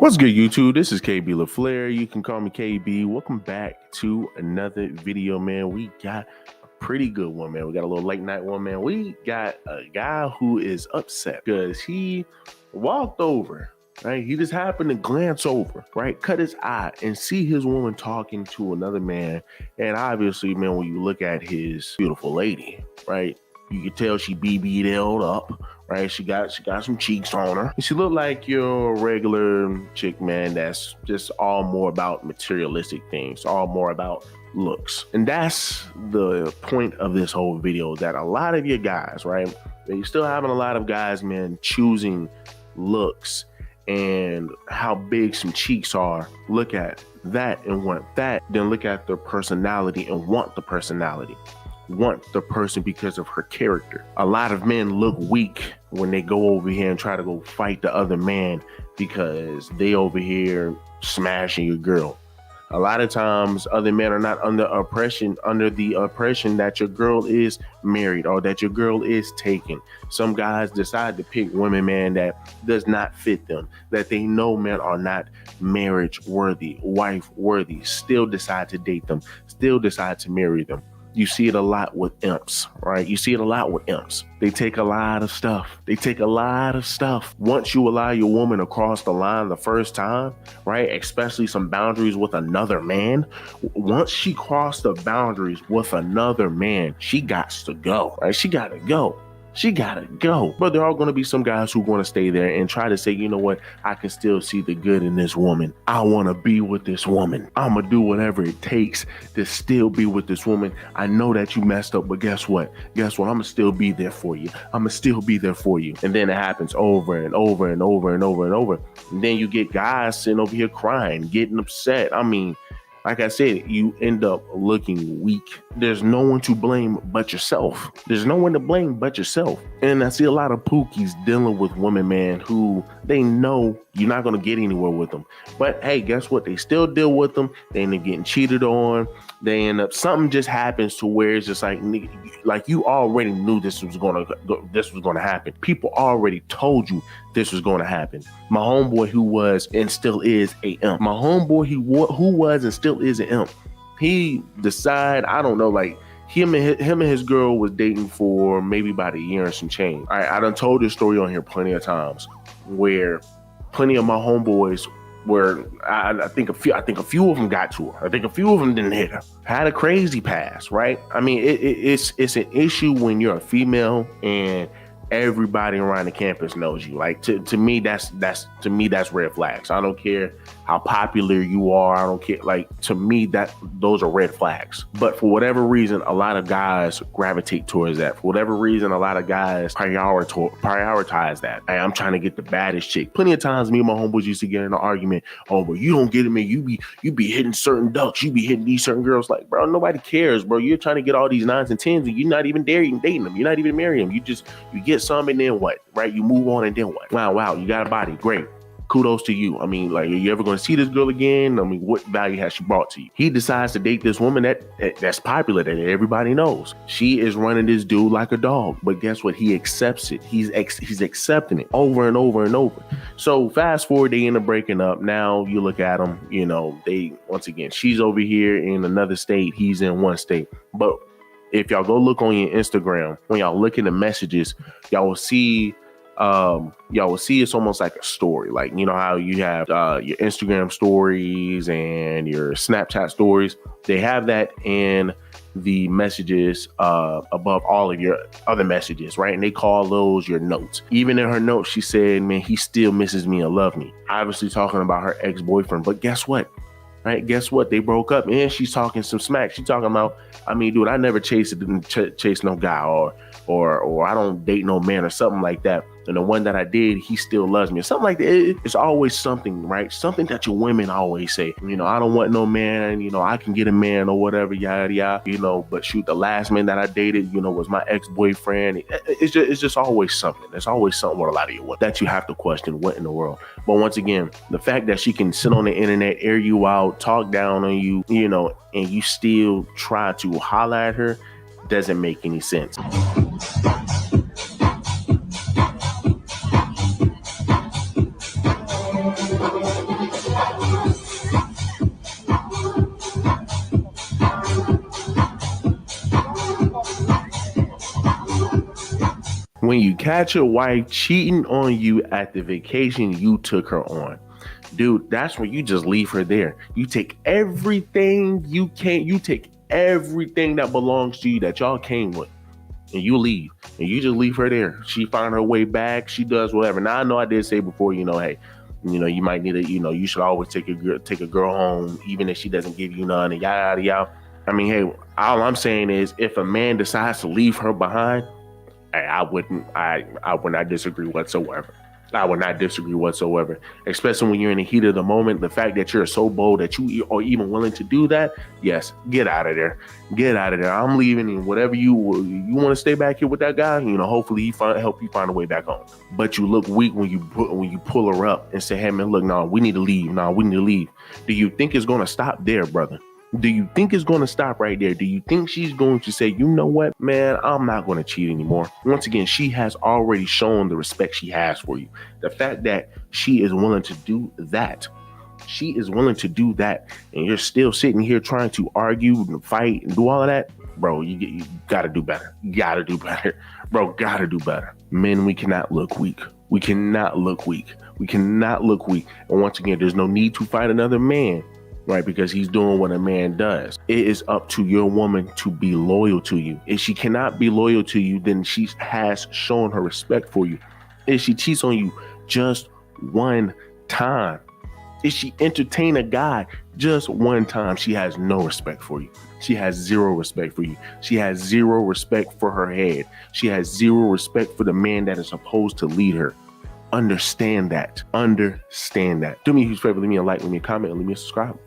What's good, YouTube? This is KB LaFleur. You can call me KB. Welcome back to another video, man. We got a pretty good one, man. We got a little late night one, man. We got a guy who is upset because he walked over, right? He just happened to glance over, right? Cut his eye and see his woman talking to another man. And obviously, man, when you look at his beautiful lady, right? You can tell she BB'd up, right? She got some cheeks on her. And she looked like your regular chick, man, that's just all more about materialistic things, all more about looks. And that's the point of this whole video, that a lot of you guys, right? You're still having a lot of guys, man, choosing looks and how big some cheeks are. Look at that and want that, then look at their personality and want the personality. Want the person because of her character. A lot of men look weak when they go over here and try to go fight the other man because they over here smashing your girl. A lot of times other men are not under the oppression that your girl is married or that your girl is taken. Some guys decide to pick women, man, that does not fit them, that they know, men, are not marriage worthy, wife worthy, still decide to date them, still decide to marry them. You see it a lot with imps, right? You see it a lot with imps. They take a lot of stuff. Once you allow your woman to cross the line the first time, right? Especially some boundaries with another man. Once she crossed the boundaries with another man, she got to go, right? She gotta go. But there are going to be some guys who want to stay there and try to say, you know what, I can still see the good in this woman. I want to be with this woman. I'm going to do whatever it takes to still be with this woman. I know that you messed up, but guess what? I'm going to still be there for you. And then it happens over and over and over and over and over. And then you get guys sitting over here crying, getting upset. I mean, like I said, you end up looking weak. There's no one to blame but yourself. And I see a lot of pookies dealing with women, man, who they know you're not going to get anywhere with them. But hey, guess what? They still deal with them. They end up getting cheated on. They end up, something just happens to where it's just like you already knew this was going to happen. People already told you this was going to happen. My homeboy who was and still is a imp. He decided, I don't know, like him and his girl was dating for maybe about a year and some change. I done told this story on here plenty of times where plenty of my homeboys were, I think a few of them got to her. I think a few of them didn't hit her. Had a crazy past, right? I mean, it's an issue when you're a female and everybody around the campus knows you. Like to me, that's red flags. I don't care how popular you are. I don't care. Like, to me, those are red flags. But for whatever reason, a lot of guys gravitate towards that. For whatever reason, a lot of guys prioritize that. Hey, I'm trying to get the baddest chick. Plenty of times, me and my homeboys used to get in an argument. Oh, but you don't get it, man. You be hitting certain ducks. You be hitting these certain girls. Like, bro, nobody cares, bro. You're trying to get all these 9s and 10s, and you're not even dating them. You're not even marrying them. You get some, and then what, right? You move on, and then what? Wow, you got a body. Great. Kudos to you. I mean, like, are you ever going to see this girl again? I mean, what value has she brought to you? He decides to date this woman that's popular, that everybody knows. She is running this dude like a dog. But guess what? He accepts it. He's accepting it over and over and over. So fast forward, they end up breaking up. Now you look at them, you know, once again, she's over here in another state. He's in one state. But if y'all go look on your Instagram, when y'all look in the messages, y'all will see it's almost like a story. Like, you know how you have your Instagram stories and your Snapchat stories. They have that in the messages above all of your other messages, right? And they call those your notes. Even in her notes, she said, man, he still misses me and love me. Obviously talking about her ex-boyfriend. But guess what? Right? Guess what? They broke up and she's talking some smack. She's talking about, I mean, dude, I never chase no guy or I don't date no man or something like that. And the one that I did, he still loves me or something like that. It's always something, right? Something that your women always say, you know, I don't want no man, you know, I can get a man or whatever, yada, yada, you know, but shoot, the last man that I dated, you know, was my ex-boyfriend. It's just always something. There's always something with a lot of you that you have to question, what in the world? But once again, the fact that she can sit on the internet, air you out, talk down on you, you know, and you still try to holler at her doesn't make any sense. When you catch your wife cheating on you at the vacation you took her on, dude, that's when you just leave her there. You take everything you can, you take everything that belongs to you that y'all came with, and you leave. And you just leave her there. She find her way back, she does whatever. Now I know I did say before, hey, you might need you should always take a girl home, even if she doesn't give you none, and yada yada. I mean, hey, all I'm saying is if a man decides to leave her behind, I would not disagree whatsoever. I would not disagree whatsoever, especially when you're in the heat of the moment. The fact that you're so bold that you are even willing to do that, yes, get out of there. Get out of there. I'm leaving, and whatever you want to stay back here with that guy, hopefully he help you find a way back home. But you look weak when you pull her up and say, hey man, look, no, we need to leave. No, we need to leave. Do you think it's going to stop there, brother? Do you think it's going to stop right there? Do you think she's going to say, you know what, man, I'm not going to cheat anymore? Once again, she has already shown the respect she has for you. The fact that she is willing to do that, and you're still sitting here trying to argue and fight and do all of that, bro, you got to do better. Bro, got to do better. Men, we cannot look weak. We cannot look weak. And once again, there's no need to fight another man, right? Because he's doing what a man does. It is up to your woman to be loyal to you. If she cannot be loyal to you, then she has shown her respect for you. If she cheats on you just one time, if she entertain a guy just one time, she has no respect for you. She has zero respect for you. She has zero respect for her head. She has zero respect for the man that is supposed to lead her. Understand that. Do me a huge favor, leave me a like, leave me a comment, and leave me a subscribe.